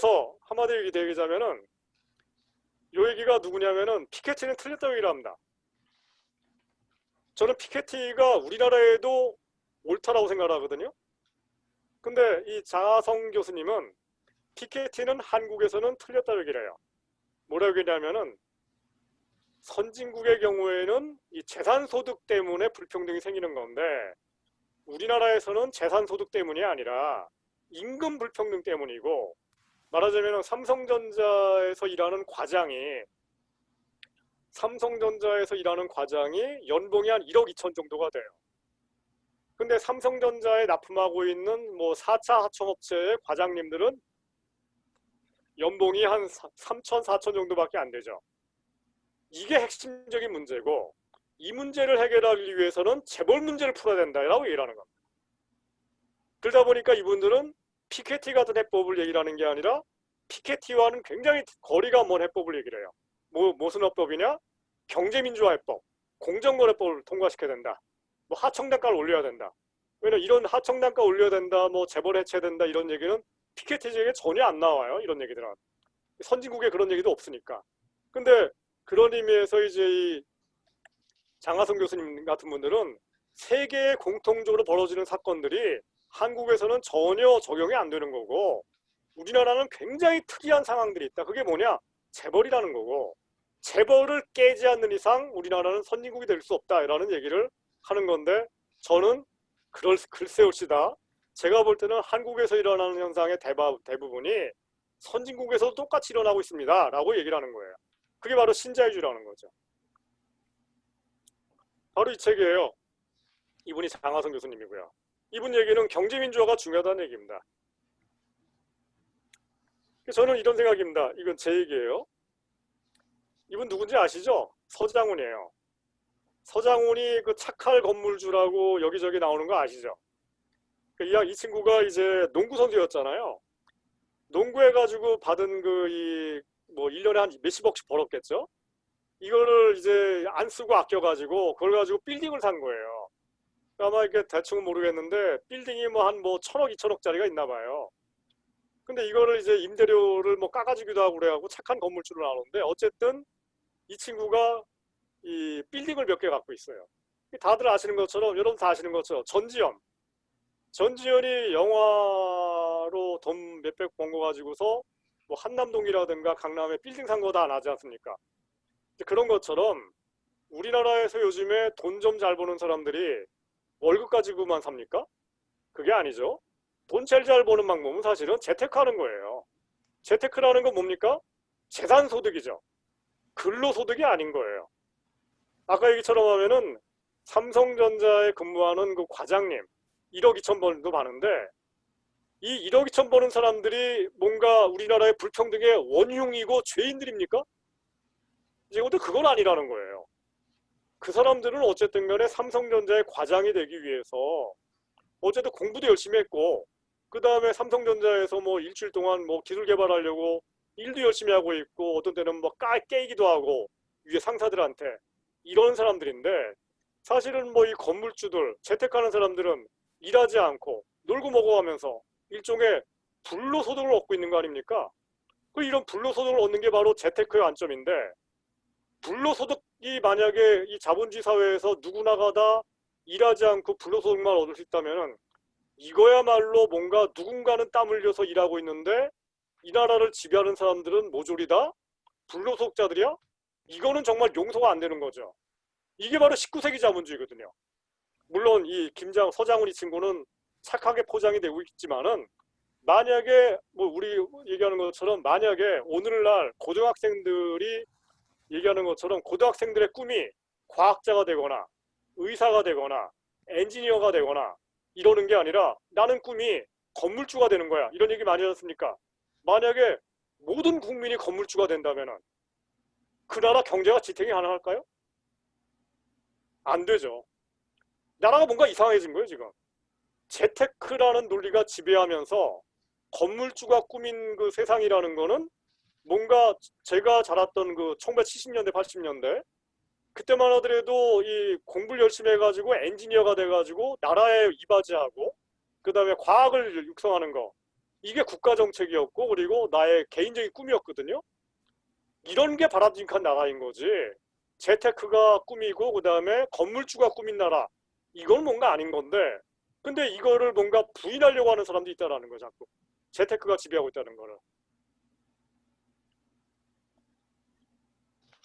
그래서 한마디로 얘기하자면은 요 얘기가 누구냐면은 피케티는 틀렸다고 얘기를 합니다. 저는 피케티가 우리나라에도 옳다라고 생각을 하거든요. 근데 이 장하성 교수님은 피케티는 한국에서는 틀렸다고 얘기를 해요. 뭐라고 얘기하냐면은 선진국의 경우에는 이 재산소득 때문에 불평등이 생기는 건데 우리나라에서는 재산소득 때문이 아니라 임금 불평등 때문이고, 말하자면 삼성전자에서 일하는 과장이 연봉이 한 1억 2천 정도가 돼요. 근데 삼성전자에 납품하고 있는 뭐 4차 하청업체의 과장님들은 연봉이 한 3천, 4천 정도밖에 안 되죠. 이게 핵심적인 문제고, 이 문제를 해결하기 위해서는 재벌 문제를 풀어야 된다라고 얘기를 하는 겁니다. 그러다 보니까 이분들은 피케티 같은 해법을 얘기를 하는 게 아니라 피케티와는 굉장히 거리가 먼 해법을 얘기를 해요. 무슨 해법이냐? 경제민주화 해법, 공정거래법을 통과시켜야 된다. 뭐 하청단가를 올려야 된다. 왜냐면 이런 하청단가 올려야 된다, 뭐 재벌 해체해야 된다 이런 얘기는 피케티 지역에 전혀 안 나와요. 이런 얘기들은 선진국에 그런 얘기도 없으니까. 근데 그런 의미에서 이제 이 장하성 교수님 같은 분들은 세계에 공통적으로 벌어지는 사건들이 한국에서는 전혀 적용이 안 되는 거고, 우리나라는 굉장히 특이한 상황들이 있다. 그게 뭐냐? 재벌이라는 거고, 재벌을 깨지 않는 이상 우리나라는 선진국이 될 수 없다라는 얘기를 하는 건데, 저는 글쎄올시다. 제가 볼 때는 한국에서 일어나는 현상의 대부분이 선진국에서도 똑같이 일어나고 있습니다 라고 얘기를 하는 거예요. 그게 바로 신자유주의라는 거죠. 바로 이 책이에요. 이분이 장하성 교수님이고요. 이분 얘기는 경제민주화가 중요하다는 얘기입니다. 저는 이런 생각입니다. 이건 제 얘기예요. 이분 누군지 아시죠? 서장훈이에요. 서장훈이 그 착할 건물주라고 여기저기 나오는 거 아시죠? 이 친구가 이제 농구 선수였잖아요. 농구해가지고 받은 뭐 1년에 한 몇십억씩 벌었겠죠? 이거를 이제 안 쓰고 아껴가지고 그걸 가지고 빌딩을 산 거예요. 아마 이게 대충은 모르겠는데 빌딩이 뭐 한 뭐 1,000억, 2,000억짜리가 있나 봐요. 근데 이거를 이제 임대료를 뭐 깎아주기도 하고 그래갖고 착한 건물주로 나오는데, 어쨌든 이 친구가 이 빌딩을 몇 개 갖고 있어요. 다들 아시는 것처럼, 여러분 다 아시는 것처럼 전지현이 영화로 돈 몇백 번 거 가지고서 뭐 한남동이라든가 강남에 빌딩 산 거 다 안 하지 않습니까? 그런 것처럼 우리나라에서 요즘에 돈 좀 잘 버는 사람들이 월급 가지고만 삽니까? 그게 아니죠. 돈 제일 잘 버는 방법은 사실은 재테크하는 거예요. 재테크라는 건 뭡니까? 재산소득이죠. 근로소득이 아닌 거예요. 아까 얘기처럼 하면은 삼성전자에 근무하는 그 과장님 1억 2천 번도 받는데, 이 1억 2천 버는 사람들이 뭔가 우리나라의 불평등의 원흉이고 죄인들입니까? 이제 근데 그건 아니라는 거예요. 그 사람들은 어쨌든 간에 삼성전자의 과장이 되기 위해서 어쨌든 공부도 열심히 했고, 그 다음에 삼성전자에서 뭐 일주일 동안 뭐 기술 개발하려고 일도 열심히 하고 있고, 어떤 때는 뭐 깨이기도 하고 위에 상사들한테, 이런 사람들인데, 사실은 뭐 이 건물주들 재테크하는 사람들은 일하지 않고 놀고 먹어가면서 일종의 불로소득을 얻고 있는 거 아닙니까? 이런 불로소득을 얻는 게 바로 재테크의 관점인데, 불로소득이 만약에 이 자본주의 사회에서 누구나가 다 일하지 않고 불로소득만 얻을 수 있다면, 이거야말로 뭔가 누군가는 땀 흘려서 일하고 있는데 이 나라를 지배하는 사람들은 모조리다 불로소득자들이야? 이거는 정말 용서가 안 되는 거죠. 이게 바로 19세기 자본주의거든요. 물론 이 서장훈 이 친구는 착하게 포장이 되고 있지만은, 만약에 뭐 우리 얘기하는 것처럼 만약에 오늘날 고등학생들이 얘기하는 것처럼 고등학생들의 꿈이 과학자가 되거나 의사가 되거나 엔지니어가 되거나 이러는 게 아니라 나는 꿈이 건물주가 되는 거야, 이런 얘기 많이 하셨습니까? 만약에 모든 국민이 건물주가 된다면 그 나라 경제가 지탱이 가능할까요? 안 되죠. 나라가 뭔가 이상해진 거예요 지금. 재테크라는 논리가 지배하면서 건물주가 꾸민 그 세상이라는 거는, 뭔가 제가 자랐던 그 1970년대 80년대 그때만 하더라도 이 공부를 열심히 해가지고 엔지니어가 돼가지고 나라에 이바지하고 그 다음에 과학을 육성하는 거, 이게 국가 정책이었고 그리고 나의 개인적인 꿈이었거든요. 이런 게 바람직한 나라인 거지. 재테크가 꿈이고 그 다음에 건물주가 꿈인 나라. 이건 뭔가 아닌 건데 근데 이거를 뭔가 부인하려고 하는 사람도 있다라는 거 자꾸. 재테크가 지배하고 있다는 거를.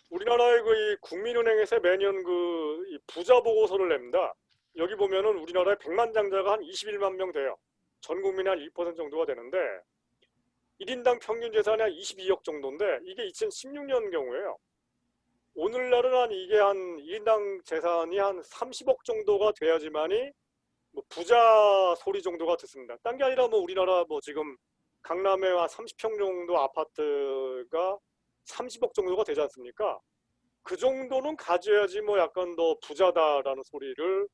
우리나라의 그 이 국민은행에서 매년 그 이 부자 보고서를 냅니다. 여기 보면은 우리나라의 백만장자가 한 21만 명 돼요. 전 국민의 한 1% 정도가 되는데 1인당 평균 재산이 한 22억 정도인데 이게 2016년 경우에요. 오늘날은 한 이게 한 1인당 재산이 한 30억 정도가 돼야지만이 뭐 부자 소리 정도가 듣습니다. 딴 게 아니라 뭐 우리나라 뭐 지금 강남에 한 30평 정도 아파트가 30억 정도가 되지 않습니까? 그 정도는 가져야지 뭐 약간 더 부자다라는 소리를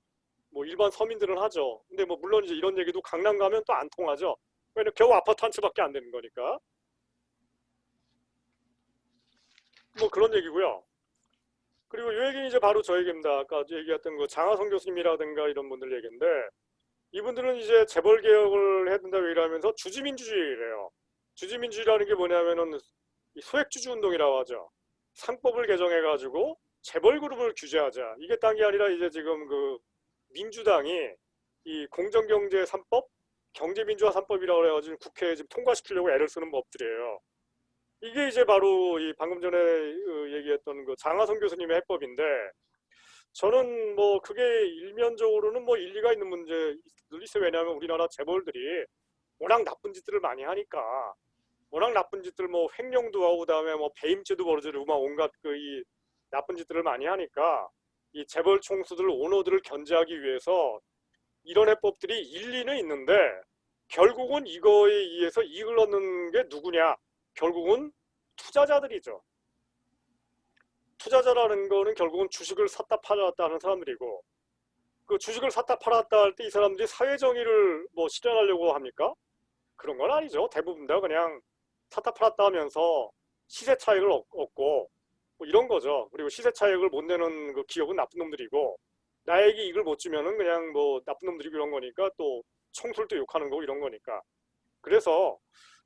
뭐 일반 서민들은 하죠. 근데 뭐 물론 이제 이런 얘기도 강남 가면 또 안 통하죠. 왜냐면 겨우 아파트 한 채밖에 안 되는 거니까. 뭐 그런 얘기고요. 그리고 이 얘기는 이제 바로 저 얘기입니다. 아까 얘기했던 그 장하성 교수님이라든가 이런 분들 얘기인데 이분들은 이제 재벌 개혁을 해야 된다고 얘기하면서 주주민주주의래요. 주주민주주의라는 게 뭐냐면은 소액주주 운동이라고 하죠. 상법을 개정해가지고 재벌 그룹을 규제하자. 이게 딴 게 아니라 이제 지금 그 민주당이 이 공정경제 3법, 경제민주화 3법이라고 해가지고 국회에 지금 통과시키려고 애를 쓰는 법들이에요. 이게 이제 바로 이 방금 전에 얘기했던 그 장하성 교수님의 해법인데 저는 뭐 그게 일면적으로는 뭐 일리가 있는 문제일 수 있어요. 왜냐하면 우리나라 재벌들이 워낙 나쁜 짓들을 많이 하니까 워낙 나쁜 짓들 뭐 횡령도 하고 그다음에 뭐 배임죄도 벌어지고 막 온갖 그 이 나쁜 짓들을 많이 하니까 이 재벌 총수들 오너들을 견제하기 위해서 이런 해법들이 일리는 있는데 결국은 이거에 의해서 이익을 얻는 게 누구냐? 결국은 투자자들이죠. 투자자라는 거는 결국은 주식을 샀다 팔았다 하는 사람들이고 그 주식을 샀다 팔았다 할 때 이 사람들이 사회정의를 뭐 실현하려고 합니까? 그런 건 아니죠. 대부분 다 그냥 샀다 팔았다 하면서 시세 차익을 얻고 뭐 이런 거죠. 그리고 시세 차익을 못 내는 그 기업은 나쁜 놈들이고 나에게 이익을 못 주면은 그냥 뭐 나쁜 놈들이고 이런 거니까 또 총수를 욕하는 거고 이런 거니까. 그래서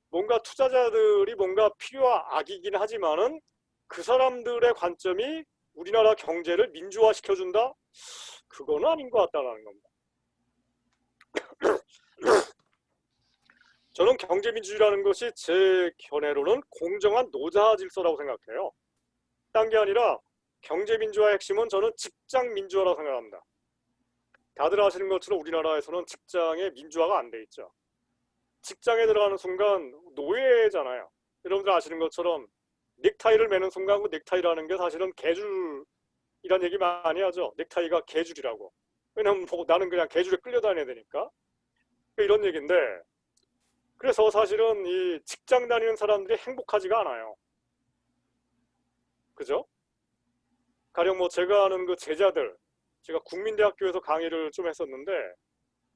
뭔가 투자자들이 뭔가 필요악이긴 하지만은 그 사람들의 관점이 우리나라 경제를 민주화 시켜준다? 그거는 아닌 것 같다는 겁니다. 저는 경제민주주의라는 것이 제 견해로는 공정한 노자 질서라고 생각해요. 딴 게 아니라 경제민주화의 핵심은 저는 직장민주화라고 생각합니다. 다들 아시는 것처럼 우리나라에서는 직장에 민주화가 안 돼 있죠. 직장에 들어가는 순간 노예잖아요. 여러분들 아시는 것처럼 넥타이를 매는 순간 그 넥타이라는 게 사실은 개줄이란 얘기 많이 하죠. 넥타이가 개줄이라고. 왜냐면 뭐 나는 그냥 개줄에 끌려다녀야 되니까. 이런 얘기인데 그래서 사실은 이 직장 다니는 사람들이 행복하지가 않아요. 그죠? 가령 뭐 제가 아는 그 제자들, 제가 국민대학교에서 강의를 좀 했었는데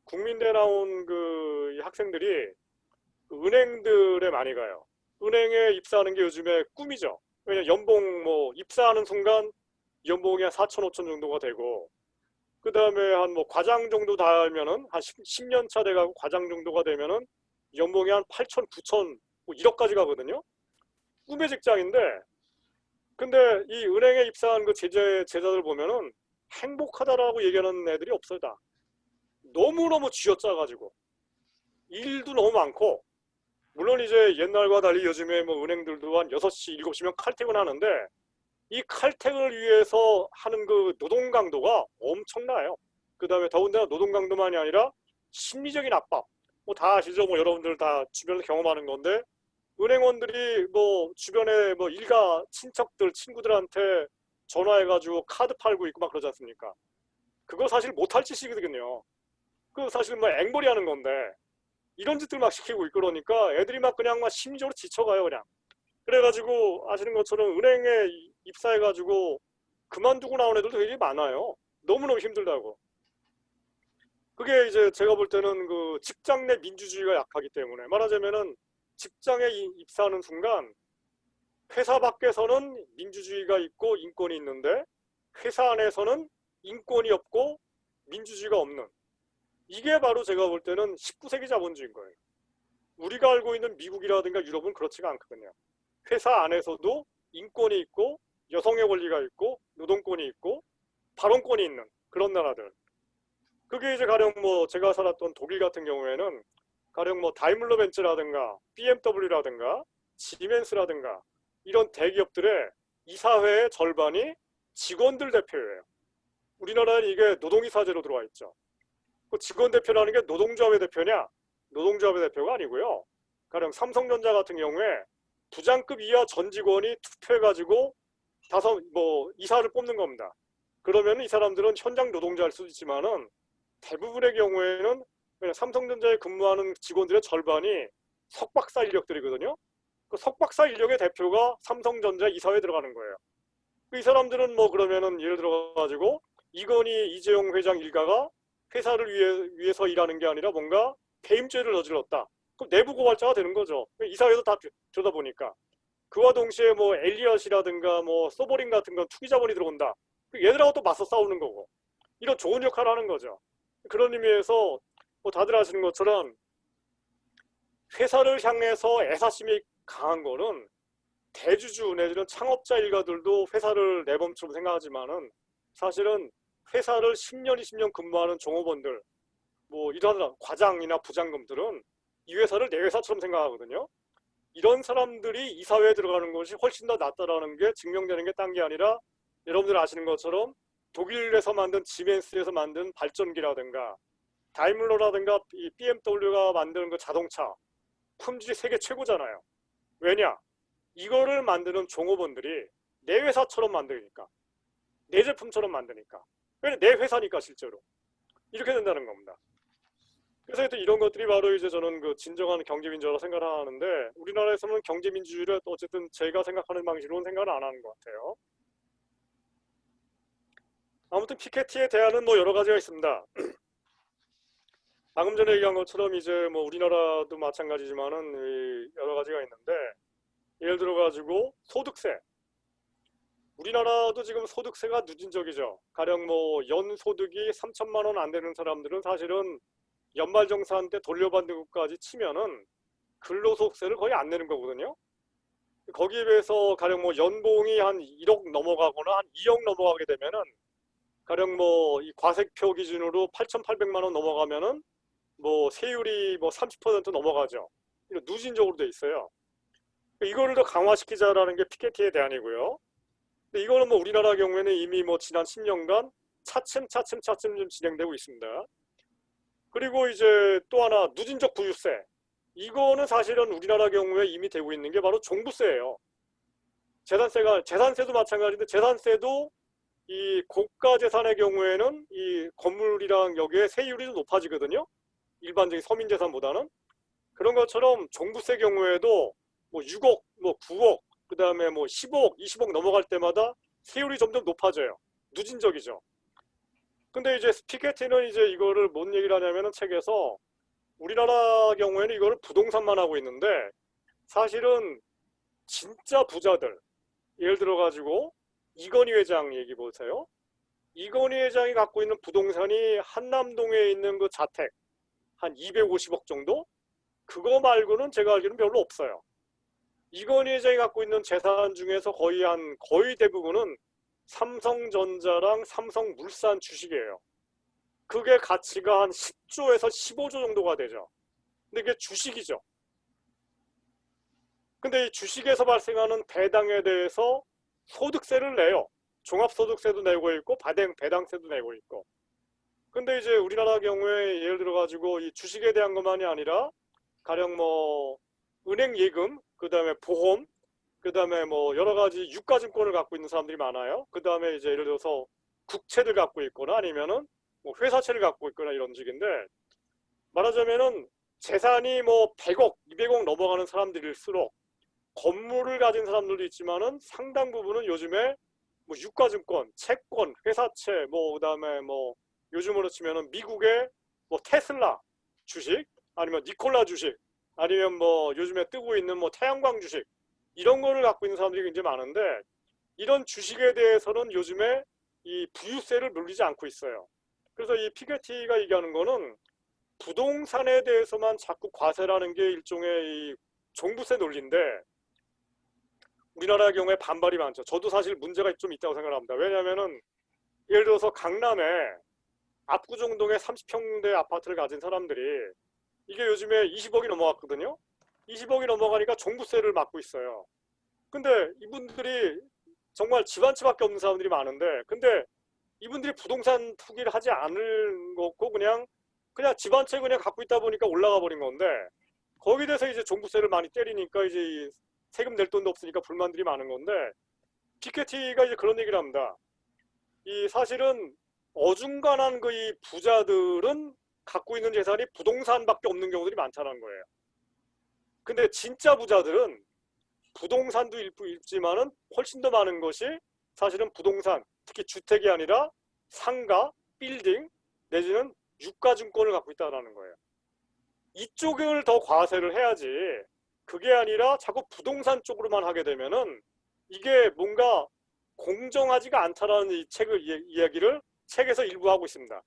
국민대 나온 그 학생들이 그 은행들에 많이 가요. 은행에 입사하는 게 요즘에 꿈이죠. 왜냐면 연봉 뭐 입사하는 순간 연봉이 한 4천, 5천 정도가 되고 그 다음에 한 뭐 과장 정도 달면은 한 10년 차 돼가고 과장 정도가 되면은 연봉이 한 8천, 9천, 뭐 1억까지 가거든요. 꿈의 직장인데 근데 이 은행에 입사한 그 제자들 보면은 행복하다라고 얘기하는 애들이 없어요. 다. 너무너무 쥐어짜가지고 일도 너무 많고 물론 이제 옛날과 달리 요즘에 뭐 은행들도 한 6시, 7시면 칼퇴근하는데 이 칼퇴근을 위해서 하는 그 노동 강도가 엄청나요. 그 다음에 더군다나 노동 강도만이 아니라 심리적인 압박. 뭐 다 아시죠? 뭐 여러분들 다 주변에서 경험하는 건데 은행원들이 뭐 주변에 뭐 일가 친척들 친구들한테 전화해가지고 카드 팔고 있고 막 그러지 않습니까? 그거 사실 못할 짓이거든요. 그 사실 뭐 앵벌이 하는 건데 이런 짓들 막 시키고 있고 그러니까 애들이 막 그냥 막 심리적으로 지쳐가요 그냥. 그래가지고 아시는 것처럼 은행에 입사해가지고 그만두고 나온 애들도 되게 많아요. 너무너무 힘들다고. 그게 이제 제가 볼 때는 그 직장 내 민주주의가 약하기 때문에 말하자면은 직장에 입사하는 순간 회사 밖에서는 민주주의가 있고 인권이 있는데 회사 안에서는 인권이 없고 민주주의가 없는 이게 바로 제가 볼 때는 19세기 자본주의인 거예요. 우리가 알고 있는 미국이라든가 유럽은 그렇지가 않거든요. 회사 안에서도 인권이 있고 여성의 권리가 있고 노동권이 있고 발언권이 있는 그런 나라들. 그게 이제 가령 뭐 제가 살았던 독일 같은 경우에는 가령 뭐 다임ler러 벤츠라든가 BMW라든가 시멘스라든가 이런 대기업들의 이사회의 절반이 직원들 대표예요. 우리나라는 이게 노동이사제로 들어와 있죠. 그 직원 대표라는 게 노동조합의 대표냐? 노동조합의 대표가 아니고요. 가령 삼성전자 같은 경우에 부장급 이하 전 직원이 투표해가지고 이사를 뽑는 겁니다. 그러면 이 사람들은 현장 노동자일 수도 있지만은 대부분의 경우에는 삼성전자에 근무하는 직원들의 절반이 석박사 인력들이거든요. 그 석박사 인력의 대표가 삼성전자 이사회에 들어가는 거예요. 이 사람들은 뭐 그러면은 예를 들어가지고 이건희 이재용 회장 일가가 회사를 위해서 일하는 게 아니라 뭔가 배임죄를 저질렀다. 그럼 내부 고발자가 되는 거죠. 이사회에서 다 들여다보니까. 그와 동시에 뭐 엘리엇이라든가 뭐 소버린 같은 건 투기 자본이 들어온다. 얘들하고 또 맞서 싸우는 거고. 이런 좋은 역할을 하는 거죠. 그런 의미에서 뭐 다들 아시는 것처럼 회사를 향해서 애사심이 강한 거는 대주주 내지는 창업자 일가들도 회사를 내 몸처럼 생각하지만은 사실은 회사를 10년, 20년 근무하는 종업원들, 뭐 이런 과장이나 부장검들은 이 회사를 내 회사처럼 생각하거든요. 이런 사람들이 이사회에 들어가는 것이 훨씬 더 낫다라는 게 증명되는 게 딴 게 아니라 여러분들 아시는 것처럼 독일에서 만든 지멘스에서 만든 발전기라든가 다임ler라든가 이 BMW가 만드는 그 자동차 품질이 세계 최고잖아요. 왜냐? 이거를 만드는 종업원들이 내 회사처럼 만드니까, 내 제품처럼 만드니까. 왜냐? 내 회사니까 실제로. 이렇게 된다는 겁니다. 그래서 하여튼 이런 것들이 바로 이제 저는 그 진정한 경제민주화라고 생각을 하는데 우리나라에서는 경제민주주의를 어쨌든 제가 생각하는 방식으로는 생각을 안 하는 것 같아요. 아무튼 피케티의 대안은 뭐 여러 가지가 있습니다. 방금 전에 얘기한 것처럼 이제 뭐 우리나라도 마찬가지지만은 여러 가지가 있는데 예를 들어 가지고 소득세. 우리나라도 지금 소득세가 누진적이죠. 가령 뭐 연소득이 3천만 원 안 되는 사람들은 사실은 연말정산 때 돌려받는 것까지 치면은 근로소득세를 거의 안 내는 거거든요. 거기에 비해서 가령 뭐 연봉이 한 1억 넘어가거나 한 2억 넘어가게 되면은 가령 뭐 이 과세표 기준으로 8,800만 원 넘어가면은 뭐 세율이 뭐 30% 넘어가죠. 이런 누진적으로 돼 있어요. 이거를 더 강화시키자라는 게 피케티의 대안이고요. 근데 이거는 뭐 우리나라 경우에는 이미 뭐 지난 10년간 차츰 좀 진행되고 있습니다. 그리고 이제 또 하나 누진적 부유세. 이거는 사실은 우리나라 경우에 이미 되고 있는 게 바로 종부세예요. 재산세도 마찬가지인데 재산세도 이 고가 재산의 경우에는 이 건물이랑 여기에 세율이 좀 높아지거든요. 일반적인 서민 재산보다는. 그런 것처럼 종부세 경우에도 뭐 6억, 뭐 9억, 그 다음에 뭐 15억, 20억 넘어갈 때마다 세율이 점점 높아져요. 누진적이죠. 근데 이제 피케티는 이제 이거를 뭔 얘기를 하냐면은 책에서 우리나라 경우에는 이거를 부동산만 하고 있는데 사실은 진짜 부자들 예를 들어 가지고 이건희 회장 얘기 보세요. 이건희 회장이 갖고 있는 부동산이 한남동에 있는 그 자택 한 250억 정도? 그거 말고는 제가 알기로는 별로 없어요. 이건희 회장이 갖고 있는 재산 중에서 거의 대부분은 삼성전자랑 삼성물산 주식이에요. 그게 가치가 한 10조에서 15조 정도가 되죠. 근데 그게 주식이죠. 근데 이 주식에서 발생하는 배당에 대해서 소득세를 내요. 종합소득세도 내고 있고 배당세도 내고 있고. 근데 이제 우리나라 경우에 예를 들어 가지고 이 주식에 대한 것만이 아니라 가령 뭐 은행 예금, 그 다음에 보험, 그 다음에 뭐 여러 가지 유가증권을 갖고 있는 사람들이 많아요. 그 다음에 이제 예를 들어서 국채를 갖고 있거나 아니면은 뭐 회사채를 갖고 있거나 이런 식인데 말하자면은 재산이 뭐 100억, 200억 넘어가는 사람들일수록 건물을 가진 사람들도 있지만은 상당 부분은 요즘에 뭐 유가증권, 채권, 회사채, 뭐 그다음에 뭐 요즘으로 치면은 미국의 뭐 테슬라 주식, 아니면 니콜라 주식, 아니면 뭐 요즘에 뜨고 있는 뭐 태양광 주식 이런 거를 갖고 있는 사람들이 굉장히 많은데 이런 주식에 대해서는 요즘에 이 부유세를 물리지 않고 있어요. 그래서 이 피게티가 얘기하는 거는 부동산에 대해서만 자꾸 과세라는 게 일종의 이 종부세 논리인데 우리나라의 경우에 반발이 많죠. 저도 사실 문제가 좀 있다고 생각합니다. 왜냐하면은 예를 들어서 강남에 압구정동에 30평대 아파트를 가진 사람들이 이게 요즘에 20억이 넘어갔거든요. 20억이 넘어가니까 종부세를 맡고 있어요. 근데 이분들이 정말 집 한 채밖에 없는 사람들이 많은데 근데 이분들이 부동산 투기를 하지 않을 거고 그냥 집 한 채 그냥 갖고 있다 보니까 올라가 버린 건데 거기에 대해서 이제 종부세를 많이 때리니까 이제 세금 낼 돈도 없으니까 불만들이 많은 건데 피케티가 이제 그런 얘기를 합니다. 이 사실은 어중간한 그 이 부자들은 갖고 있는 재산이 부동산밖에 없는 경우들이 많다는 거예요. 근데 진짜 부자들은 부동산도 있지만은 훨씬 더 많은 것이 사실은 부동산, 특히 주택이 아니라 상가, 빌딩 내지는 유가증권을 갖고 있다는 거예요. 이쪽을 더 과세를 해야지 그게 아니라 자꾸 부동산 쪽으로만 하게 되면은 이게 뭔가 공정하지가 않다라는 이 책을 이야기를 책에서 일부 하고 있습니다.